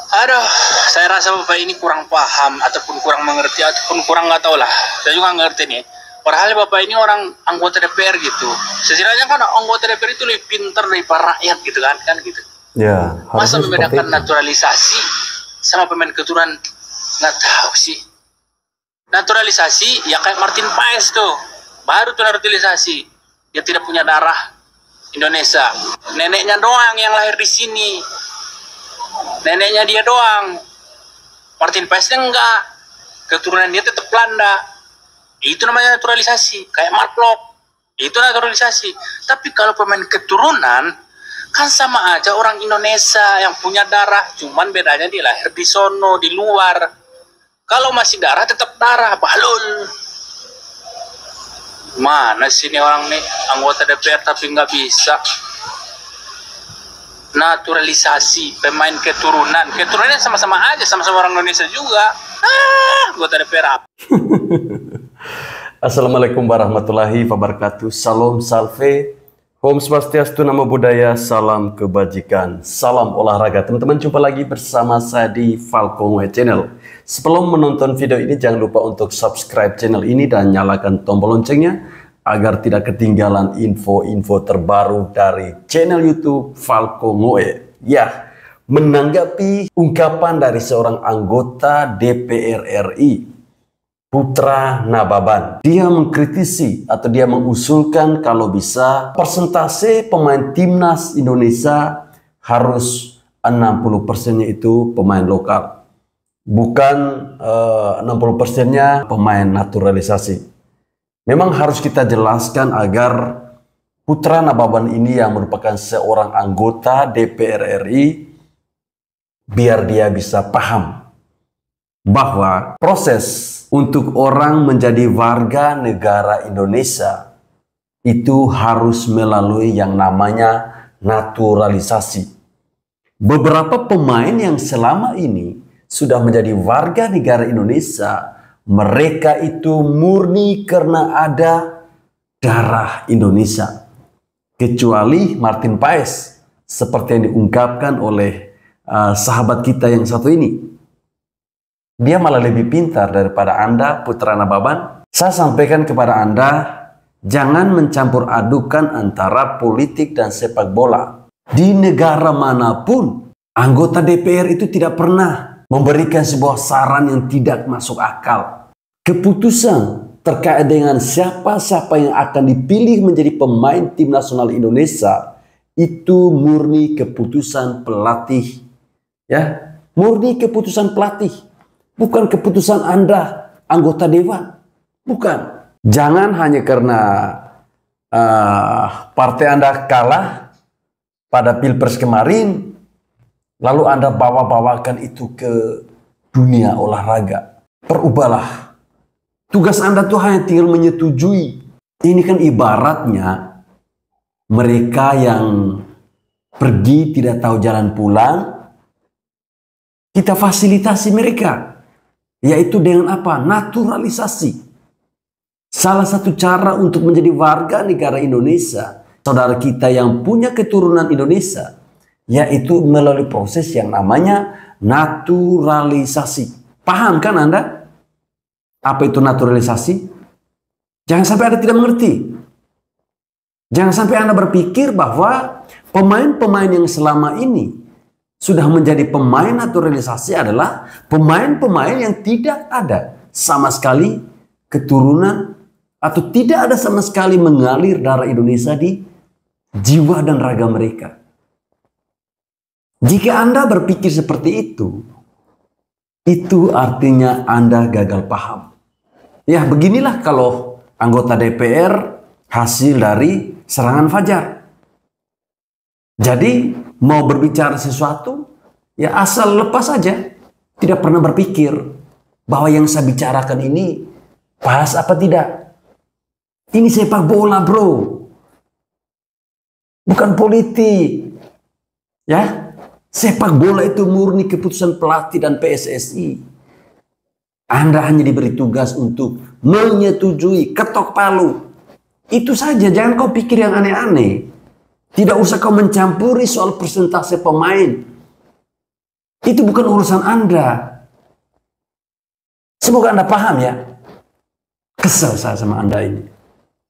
Aduh, saya rasa Bapak ini kurang paham ataupun kurang mengerti ataupun kurang nggak tahu lah. Saya juga nggak ngerti nih. Padahal Bapak ini orang anggota DPR gitu. Setidaknya kan anggota DPR itu lebih pintar daripada rakyat gitu kan gitu. Ya, Masa membedakan naturalisasi sama pemain keturunan, nggak tahu sih. Naturalisasi ya kayak Martin Paes tuh, baru tuh naturalisasi. Dia tidak punya darah Indonesia. Neneknya doang yang lahir di sini. Neneknya dia doang. Martin Paesnya enggak. Keturunan dia tetap Belanda. Itu namanya naturalisasi. Kayak Mark Klok. Itu naturalisasi. Tapi kalau pemain keturunan, kan sama aja orang Indonesia yang punya darah. Cuman bedanya dia lahir di sono, di luar. Kalau masih darah, tetap darah. Balul. Mana sih ini orang nih, anggota DPR tapi nggak bisa. Naturalisasi pemain keturunannya sama-sama aja, sama-sama orang Indonesia juga. Anggota DPR apa? Assalamualaikum warahmatullahi wabarakatuh. Salam salve, Om Swastiastu, Namo Buddhaya, salam kebajikan, salam olahraga. Teman-teman, jumpa lagi bersama saya di Falcon Channel. Sebelum menonton video ini, jangan lupa untuk subscribe channel ini dan nyalakan tombol loncengnya agar tidak ketinggalan info-info terbaru dari channel YouTube Falcon. Ya, menanggapi ungkapan dari seorang anggota DPR RI, Putra Nababan, dia mengkritisi atau dia mengusulkan kalau bisa persentase pemain timnas Indonesia harus 60%-nya itu pemain lokal, bukan 60%-nya pemain naturalisasi. Memang harus kita jelaskan agar Putra Nababan ini yang merupakan seorang anggota DPR RI, biar dia bisa paham bahwa proses untuk orang menjadi warga negara Indonesia itu harus melalui yang namanya naturalisasi. Beberapa pemain yang selama ini sudah menjadi warga negara Indonesia, mereka itu murni karena ada darah Indonesia. Kecuali Martin Paes, seperti yang diungkapkan oleh sahabat kita yang satu ini. Dia malah lebih pintar daripada Anda, Putra Nababan. Saya sampaikan kepada Anda, jangan mencampur adukan antara politik dan sepak bola. Di negara manapun, anggota DPR itu tidak pernah memberikan sebuah saran yang tidak masuk akal. Keputusan terkait dengan siapa-siapa yang akan dipilih menjadi pemain tim nasional Indonesia itu murni keputusan pelatih. Ya, murni keputusan pelatih. Bukan keputusan Anda, anggota dewan. Bukan. Jangan hanya karena partai Anda kalah pada Pilpres kemarin, lalu Anda bawa-bawakan itu ke dunia olahraga. Perubahlah. Tugas Anda tuh hanya tinggal menyetujui. Ini kan ibaratnya mereka yang pergi tidak tahu jalan pulang, kita fasilitasi mereka. Yaitu dengan apa? Naturalisasi. Salah satu cara untuk menjadi warga negara Indonesia, saudara kita yang punya keturunan Indonesia, yaitu melalui proses yang namanya naturalisasi. Paham kan Anda? Apa itu naturalisasi? Jangan sampai Anda tidak mengerti. Jangan sampai Anda berpikir bahwa pemain-pemain yang selama ini sudah menjadi pemain naturalisasi adalah pemain-pemain yang tidak ada sama sekali keturunan atau tidak ada sama sekali mengalir darah Indonesia di jiwa dan raga mereka. Jika Anda berpikir seperti itu artinya Anda gagal paham. Ya, beginilah kalau anggota DPR hasil dari serangan fajar. Jadi mau berbicara sesuatu, ya asal lepas saja. Tidak pernah berpikir bahwa yang saya bicarakan ini pas apa tidak. Ini sepak bola, bro. Bukan politik. Ya, sepak bola itu murni keputusan pelatih dan PSSI. Anda hanya diberi tugas untuk menyetujui, ketok palu. Itu saja, jangan kau pikir yang aneh-aneh. Tidak usah kau mencampuri soal persentase pemain. Itu bukan urusan Anda. Semoga Anda paham ya. Kesel saya sama Anda ini.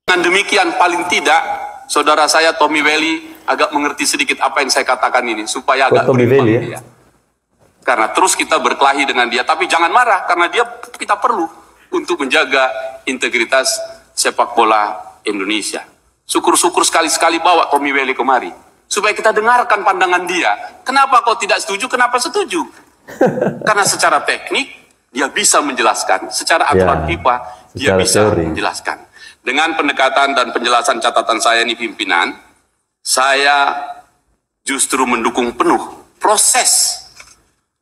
Dengan demikian paling tidak saudara saya Tommy Welly agak mengerti sedikit apa yang saya katakan ini supaya agak Tommy berimbang Welly, dia. Karena terus kita berkelahi dengan dia, tapi jangan marah karena dia kita perlu untuk menjaga integritas sepak bola Indonesia. Syukur-syukur sekali-sekali bawa Tommy Welly kemari supaya kita dengarkan pandangan dia. Kenapa kau tidak setuju? Kenapa setuju? Karena secara teknik dia bisa menjelaskan, secara aturan FIFA dia bisa menjelaskan. Dengan pendekatan dan penjelasan catatan saya ini pimpinan, saya justru mendukung penuh proses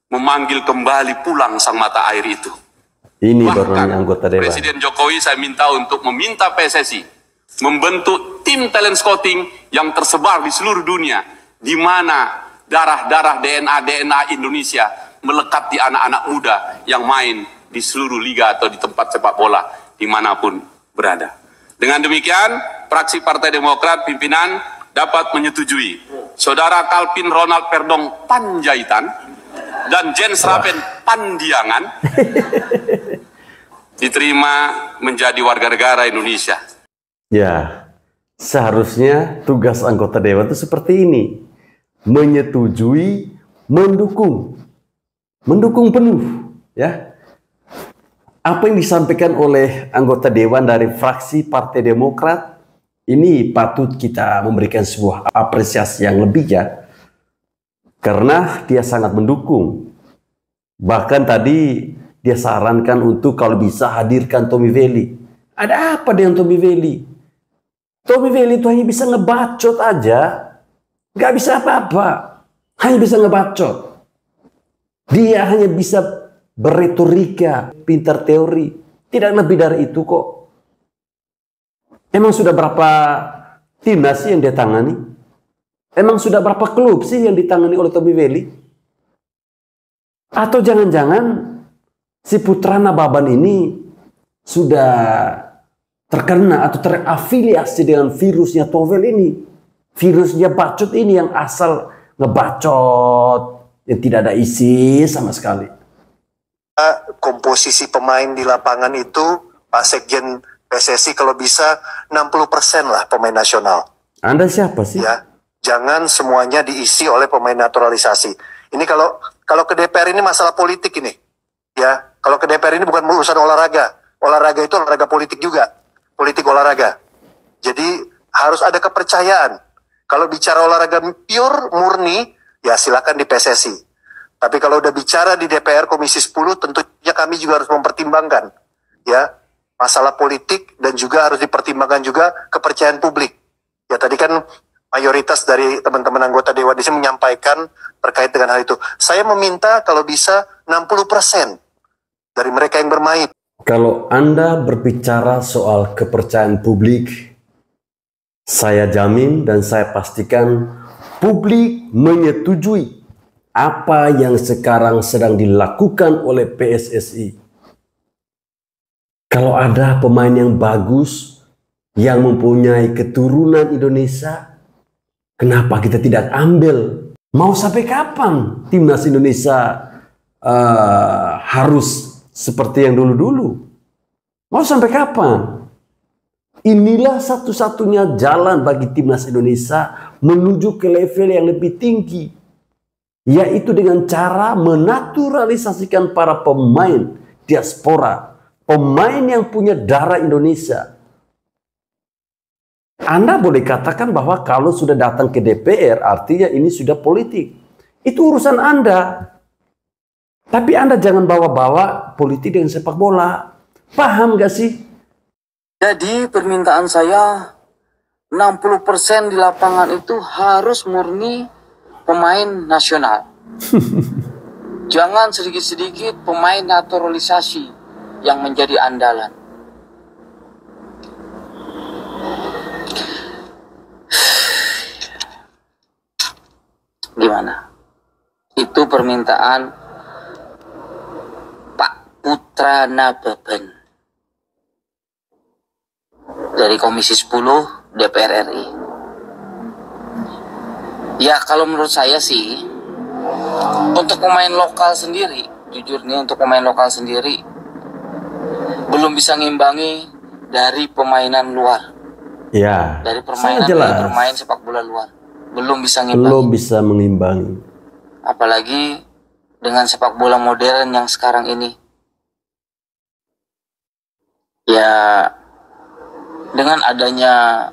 memanggil kembali pulang sang mata air itu. Ini baru anggota dewan. Presiden Jokowi saya minta untuk meminta PSSI membentuk tim talent scouting yang tersebar di seluruh dunia, di mana darah-darah DNA Indonesia melekat di anak-anak muda yang main di seluruh liga atau di tempat sepak bola dimanapun berada. Dengan demikian, fraksi Partai Demokrat pimpinan dapat menyetujui Saudara Kalvin Ronald Perdong Panjaitan dan Jens Raben Pandiangan diterima menjadi warga negara Indonesia. Ya, seharusnya tugas anggota dewan itu seperti ini. Menyetujui, mendukung penuh, ya. Apa yang disampaikan oleh anggota dewan dari fraksi Partai Demokrat ini patut kita memberikan sebuah apresiasi yang lebih ya, karena dia sangat mendukung. Bahkan tadi dia sarankan untuk kalau bisa hadirkan Tommy Welly. Ada apa dengan Tommy Welly? Tommy Welly itu hanya bisa ngebacot aja, nggak bisa apa-apa, hanya bisa ngebacot. Dia hanya bisa berretorika, pintar teori, tidak lebih dari itu kok. Emang sudah berapa timnas sih yang dia tangani? Emang sudah berapa klub sih yang ditangani oleh Tommy Welly? Atau jangan-jangan si Putra Nababan ini sudah terkena atau terafiliasi dengan virusnya Towel ini, virusnya bacot ini yang asal ngebacot, yang tidak ada isi sama sekali. Komposisi pemain di lapangan itu Pak Sekjen PSSI kalau bisa 60% lah pemain nasional. Anda siapa sih? Ya, jangan semuanya diisi oleh pemain naturalisasi. Ini kalau ke DPR ini masalah politik ini. Ya, kalau ke DPR ini bukan urusan olahraga. Olahraga itu olahraga politik juga. Politik olahraga. Jadi harus ada kepercayaan. Kalau bicara olahraga pure, murni, ya silakan di PSSI. Tapi kalau udah bicara di DPR Komisi 10, tentunya kami juga harus mempertimbangkan ya masalah politik dan juga harus dipertimbangkan juga kepercayaan publik. Ya tadi kan mayoritas dari teman-teman anggota dewan di sini menyampaikan terkait dengan hal itu. Saya meminta kalau bisa 60% dari mereka yang bermain. Kalau Anda berbicara soal kepercayaan publik, saya jamin dan saya pastikan publik menyetujui apa yang sekarang sedang dilakukan oleh PSSI. Kalau ada pemain yang bagus, yang mempunyai keturunan Indonesia, kenapa kita tidak ambil? Mau sampai kapan timnas Indonesia harus seperti yang dulu-dulu? Mau sampai kapan? Inilah satu-satunya jalan bagi timnas Indonesia menuju ke level yang lebih tinggi, yaitu dengan cara menaturalisasikan para pemain diaspora, pemain yang punya darah Indonesia. Anda boleh katakan bahwa kalau sudah datang ke DPR artinya ini sudah politik. Itu urusan Anda. Tapi Anda jangan bawa-bawa politik dengan sepak bola. Paham gak sih? Jadi permintaan saya 60% di lapangan itu harus murni pemain nasional. Jangan sedikit-sedikit pemain naturalisasi yang menjadi andalan. Gimana? Itu permintaan Pak Putra Nababan dari Komisi 10 DPR RI. Ya kalau menurut saya sih Untuk pemain lokal sendiri, jujur nih, untuk pemain lokal sendiri belum bisa ngimbangi dari permainan luar. Ya, Dari sangat jelas. bermain sepak bola luar. Belum bisa ngimbangi. Belum bisa mengimbangi. Apalagi dengan sepak bola modern yang sekarang ini. Ya, dengan adanya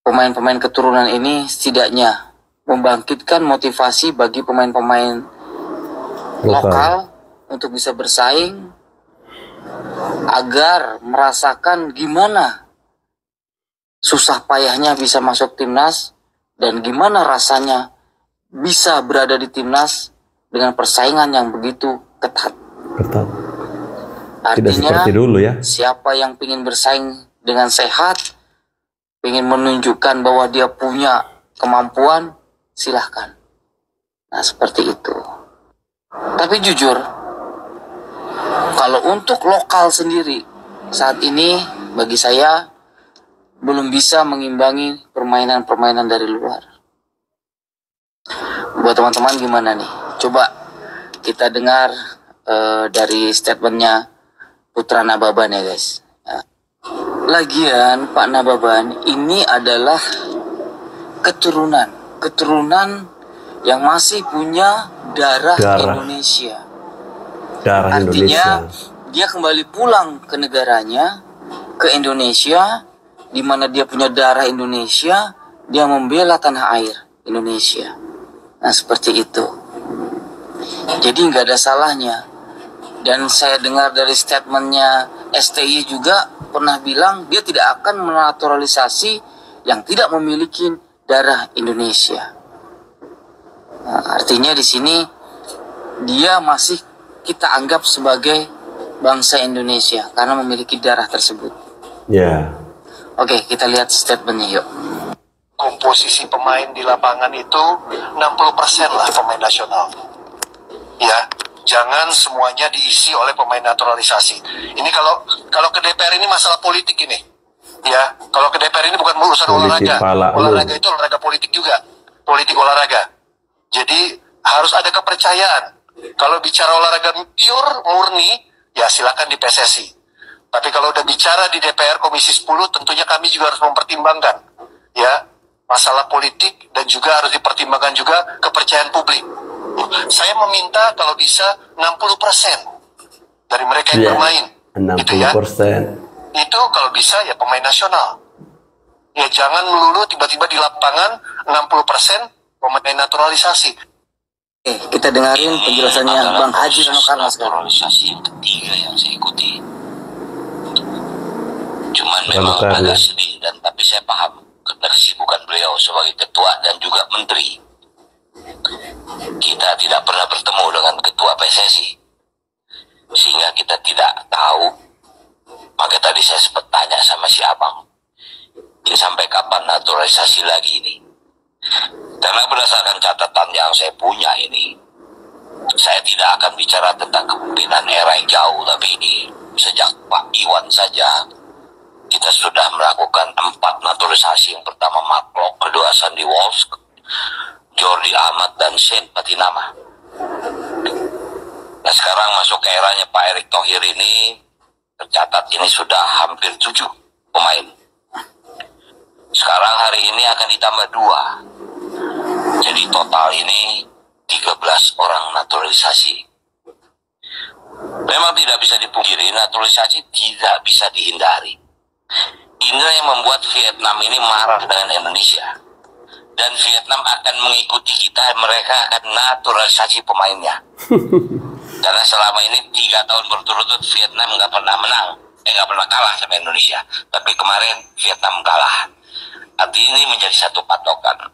pemain-pemain keturunan ini setidaknya membangkitkan motivasi bagi pemain-pemain lokal untuk bisa bersaing agar merasakan gimana susah payahnya bisa masuk timnas dan gimana rasanya bisa berada di timnas dengan persaingan yang begitu ketat. Ketat. Tidak Artinya, seperti dulu ya. siapa yang ingin bersaing dengan sehat, ingin menunjukkan bahwa dia punya kemampuan, silahkan. Nah, seperti itu. Tapi jujur, kalau untuk lokal sendiri, saat ini bagi saya belum bisa mengimbangi permainan-permainan dari luar. Buat teman-teman gimana nih? Coba kita dengar dari statementnya Putra Nababan ya guys. Lagian Pak Nababan ini adalah keturunan yang masih punya darah. Indonesia. Darah Artinya Indonesia. dia kembali pulang ke negaranya, ke Indonesia, di mana dia punya darah Indonesia, dia membela tanah air Indonesia. Nah, seperti itu. Jadi nggak ada salahnya. Dan saya dengar dari statementnya STY juga pernah bilang dia tidak akan menaturalisasi yang tidak memiliki darah Indonesia. Nah, artinya di sini dia masih kita anggap sebagai bangsa Indonesia karena memiliki darah tersebut. Ya. Oke, kita lihat statementnya yuk. Komposisi pemain di lapangan itu 60% lah pemain nasional. Ya, jangan semuanya diisi oleh pemain naturalisasi. Ini kalau ke DPR ini masalah politik ini. Ya, kalau ke DPR ini bukan urusan olahraga. Olahraga itu olahraga politik juga. Politik olahraga. Jadi harus ada kepercayaan. Kalau bicara olahraga pure, murni, ya silakan di PSSI. Tapi kalau udah bicara di DPR Komisi 10, tentunya kami juga harus mempertimbangkan. Ya, masalah politik dan juga harus dipertimbangkan juga kepercayaan publik. Saya meminta kalau bisa 60% dari mereka yang bermain. 60%. Gitu ya. Itu kalau bisa ya pemain nasional. Ya jangan melulu tiba-tiba di lapangan 60% pemain naturalisasi. Oke, kita dengarin penjelasannya Bang Haji Rano Karno sekarang. Naturalisasi yang ketiga yang saya ikuti. Cuman memang agak sedih dan tapi saya paham kesibukan beliau sebagai ketua dan juga menteri. Kita tidak pernah bertemu dengan ketua PSSI sehingga kita tidak tahu. Maka tadi saya sempat tanya sama si abang, ini sampai kapan naturalisasi lagi ini? Karena berdasarkan catatan yang saya punya ini, saya tidak akan bicara tentang kemungkinan era yang jauh, tapi ini sejak Pak Iwan saja kita sudah melakukan 4 naturalisasi. Yang pertama Mark, kedua Sandy Walsh, Jordi Amat, dan Shane Patinama. Nah sekarang masuk ke eranya Pak Erick Thohir ini, tercatat ini sudah hampir 7 pemain. Sekarang hari ini akan ditambah 2. Jadi total ini 13 orang naturalisasi. Memang tidak bisa dipungkiri, naturalisasi tidak bisa dihindari. Inilah yang membuat Vietnam ini marah dengan Indonesia. Dan Vietnam akan mengikuti kita, mereka akan naturalisasi pemainnya. Karena selama ini 3 tahun berturut-turut Vietnam nggak pernah menang, nggak pernah kalah sama Indonesia. Tapi kemarin Vietnam kalah. Artinya ini menjadi satu patokan.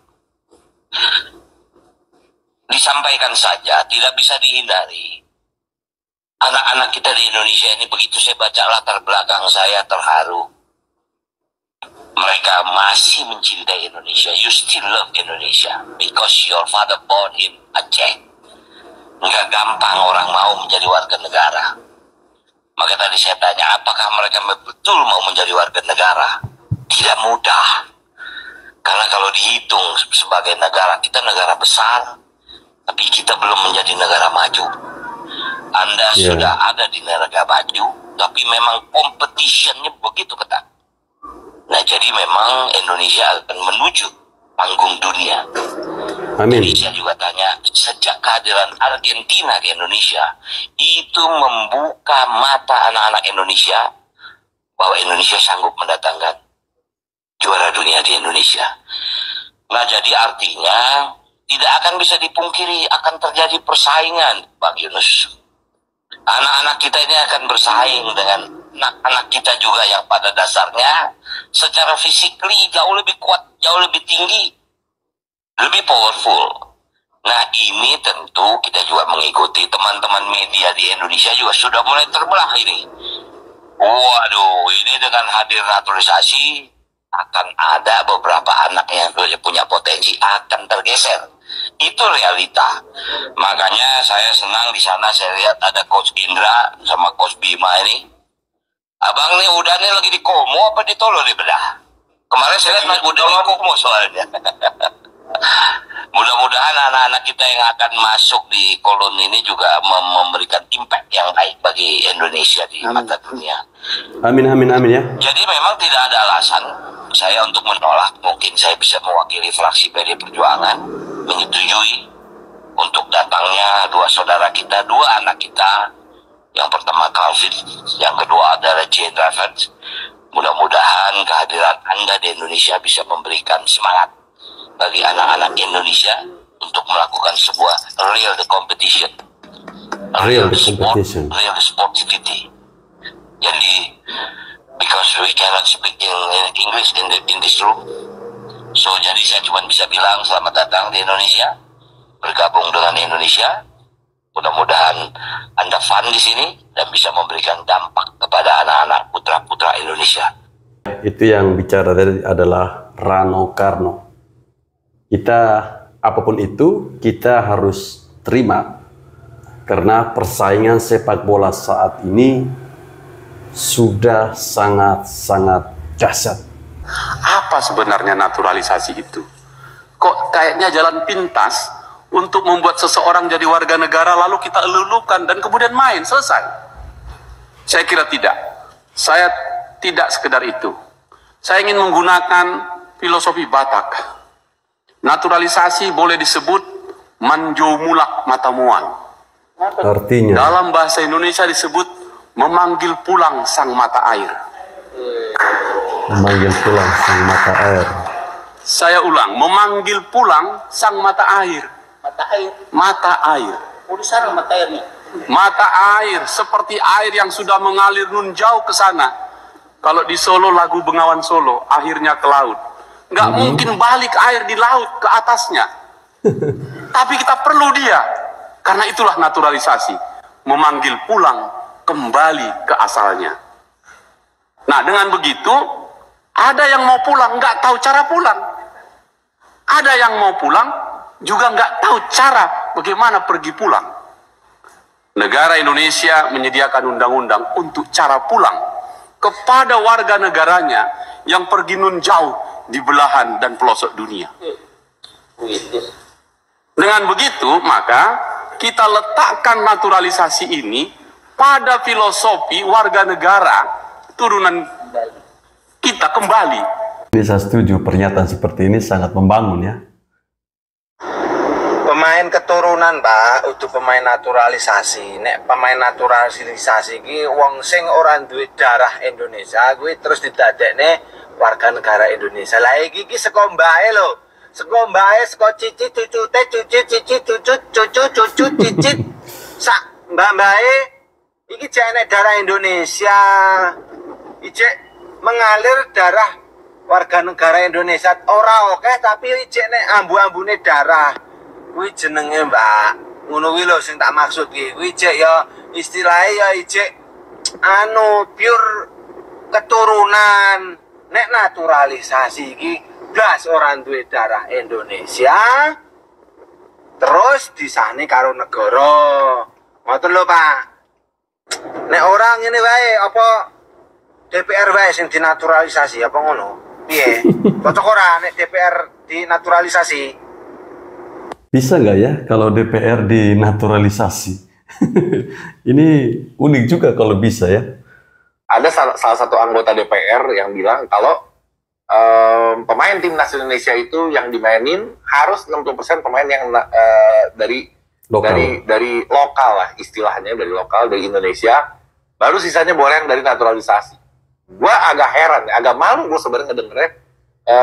Disampaikan saja, tidak bisa dihindari. Anak-anak kita di Indonesia ini, begitu saya baca latar belakang saya terharu. Mereka masih mencintai Indonesia. You still love Indonesia because your father born in Aceh. Nggak gampang orang mau menjadi warga negara. Maka tadi saya tanya, apakah mereka betul mau menjadi warga negara? Tidak mudah. Karena kalau dihitung sebagai negara, kita negara besar, tapi kita belum menjadi negara maju. Anda sudah ada di negara maju, tapi memang competitionnya begitu ketat. Nah, jadi memang Indonesia akan menuju panggung dunia. Amin. Jadi saya juga tanya, sejak kehadiran Argentina ke Indonesia, itu membuka mata anak-anak Indonesia bahwa Indonesia sanggup mendatangkan juara dunia di Indonesia. Nah, jadi artinya tidak akan bisa dipungkiri akan terjadi persaingan, Bang Yunus. Anak-anak kita ini akan bersaing dengan anak-anak kita juga yang pada dasarnya secara fisikly jauh lebih kuat, jauh lebih tinggi, lebih powerful. Nah, ini tentu kita juga mengikuti teman-teman media di Indonesia juga sudah mulai terbelah ini. Waduh, ini dengan hadir naturalisasi akan ada beberapa anak yang punya potensi akan tergeser. Itu realita. Makanya saya senang di sana saya lihat ada Coach Indra sama Coach Bima ini. Abang nih udah nih lagi di Komo apa di Tolo di bedah? Kemarin saya lihat udah di Komo soalnya. Mudah-mudahan anak-anak kita yang akan masuk di kolon ini juga memberikan impact yang baik bagi Indonesia di mata dunia. Amin, amin, amin ya. Jadi memang tidak ada alasan saya untuk menolak. Mungkin saya bisa mewakili fraksi PD Perjuangan menyetujui untuk datangnya dua saudara kita, dua anak kita. Yang pertama Calvin, yang kedua adalah Jane Rafferty. Mudah-mudahan kehadiran Anda di Indonesia bisa memberikan semangat bagi anak-anak Indonesia untuk melakukan sebuah real competition, real sportivity. Jadi, because we cannot speak in English in this room, so jadi saya cuma bisa bilang selamat datang di Indonesia, bergabung dengan Indonesia. Mudah-mudahan Anda fun di sini dan bisa memberikan dampak kepada anak-anak putra-putra Indonesia. Itu yang bicara tadi adalah Rano Karno. Kita apapun itu kita harus terima karena persaingan sepak bola saat ini sudah sangat-sangat dahsyat. Apa sebenarnya naturalisasi itu? Kok kayaknya jalan pintas untuk membuat seseorang jadi warga negara lalu kita elulukan dan kemudian main, selesai? Saya kira tidak. Saya tidak sekedar itu. Saya ingin menggunakan filosofi Batak. Naturalisasi boleh disebut manjo mulak matamuan. Artinya Dalam bahasa Indonesia disebut memanggil pulang sang mata air. memanggil pulang sang mata air. Saya ulang, memanggil pulang sang mata air. Mata air. Mata air. Oh, di sana mata airnya. Mata air seperti air yang sudah mengalir nun jauh ke sana. Kalau di Solo lagu Bengawan Solo akhirnya ke laut. Nggak mungkin balik air di laut ke atasnya. Tapi kita perlu dia. Karena itulah naturalisasi. Memanggil pulang kembali ke asalnya. Nah, dengan begitu ada yang mau pulang nggak tahu cara pulang. Ada yang mau pulang juga nggak tahu cara bagaimana pergi pulang. Negara Indonesia menyediakan undang-undang untuk cara pulang kepada warga negaranya yang pergi nun jauh di belahan dan pelosok dunia. Dengan begitu, maka kita letakkan naturalisasi ini pada filosofi warga negara turunan kita kembali. Bisa setuju, pernyataan seperti ini sangat membangun ya. Pemain keturunan, Pak, udah pemain naturalisasi. Nek pemain naturalisasi ki wong sing ora duwe darah Indonesia kuwi terus didadekne warga negara Indonesia. Lah iki saka mbae lho. Saka mbae saka cicit cucute cucu cicit sak mbae iki jek nek darah Indonesia. Iki mengalir darah warga negara Indonesia ora oke tapi ijek nek ambu-ambune darah. Kuwi jenenge, Mbak. Ngono kuwi lho sing tak maksud ki. Kuwi ijek ya istilahnya ya ijek pure keturunan. Nek naturalisasi iki blas orang duwe darah Indonesia terus disane karo negara. Ngoten lho, Pak. Nek orang ngene wae apa DPR wae sing dinaturalisasi apa ngono? Piye? Cocok ora nek DPR dinaturalisasi? Bisa nggak ya kalau DPR dinaturalisasi? Ini unik juga kalau bisa ya. Ada salah satu anggota DPR yang bilang kalau pemain timnas Indonesia itu yang dimainin harus 60% pemain yang dari lokal lah istilahnya, dari lokal, dari Indonesia, baru sisanya boleh yang dari naturalisasi. Gua agak heran, agak malu gue sebenarnya ngedengernya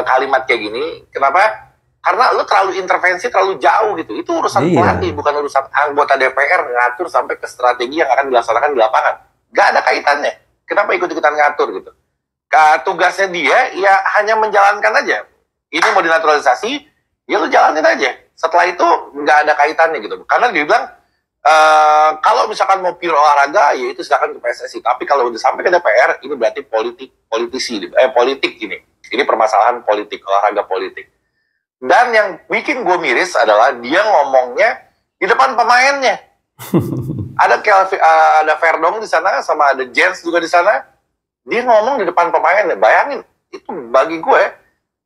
kalimat kayak gini. Kenapa? Karena lu terlalu intervensi, terlalu jauh gitu. Itu urusan pelatih, bukan urusan anggota DPR ngatur sampai ke strategi yang akan dilaksanakan di lapangan. Gak ada kaitannya. Kenapa ikut-ikutan ngatur gitu? Tugasnya dia ya hanya menjalankan aja. Ini mau dinaturalisasi, ya lu jalanin aja. Setelah itu nggak ada kaitannya gitu. Karena dia bilang kalau misalkan mau pure olahraga, ya itu silakan ke PSSI. Tapi kalau udah sampai ke DPR, ini berarti politik ini. Ini permasalahan politik, olahraga politik. Dan yang bikin gue miris adalah dia ngomongnya di depan pemainnya. Ada Verdong di sana, sama ada Jens juga di sana. Dia ngomong di depan pemainnya. Bayangin, itu bagi gue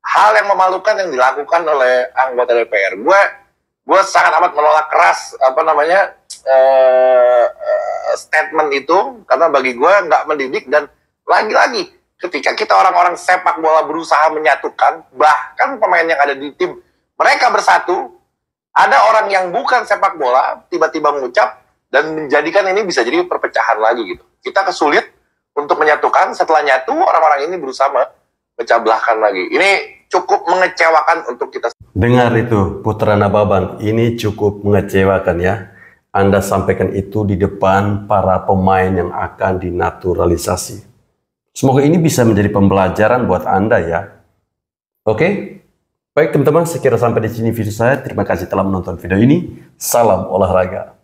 hal yang memalukan yang dilakukan oleh anggota DPR. Gue sangat amat menolak keras statement itu, karena bagi gue nggak mendidik. Dan lagi-lagi ketika kita orang-orang sepak bola berusaha menyatukan, bahkan pemain yang ada di tim mereka bersatu, ada orang yang bukan sepak bola tiba-tiba mengucap dan menjadikan ini bisa jadi perpecahan lagi gitu. Kita kesulit untuk menyatukan, setelah nyatu orang-orang ini berusaha memecah belahkan lagi. Ini cukup mengecewakan untuk kita. Dengar itu, Putra Nababan, ini cukup mengecewakan ya. Anda sampaikan itu di depan para pemain yang akan dinaturalisasi. Semoga ini bisa menjadi pembelajaran buat Anda ya. Oke? Baik teman-teman, sekira sampai di sini video saya. Terima kasih telah menonton video ini. Salam olahraga.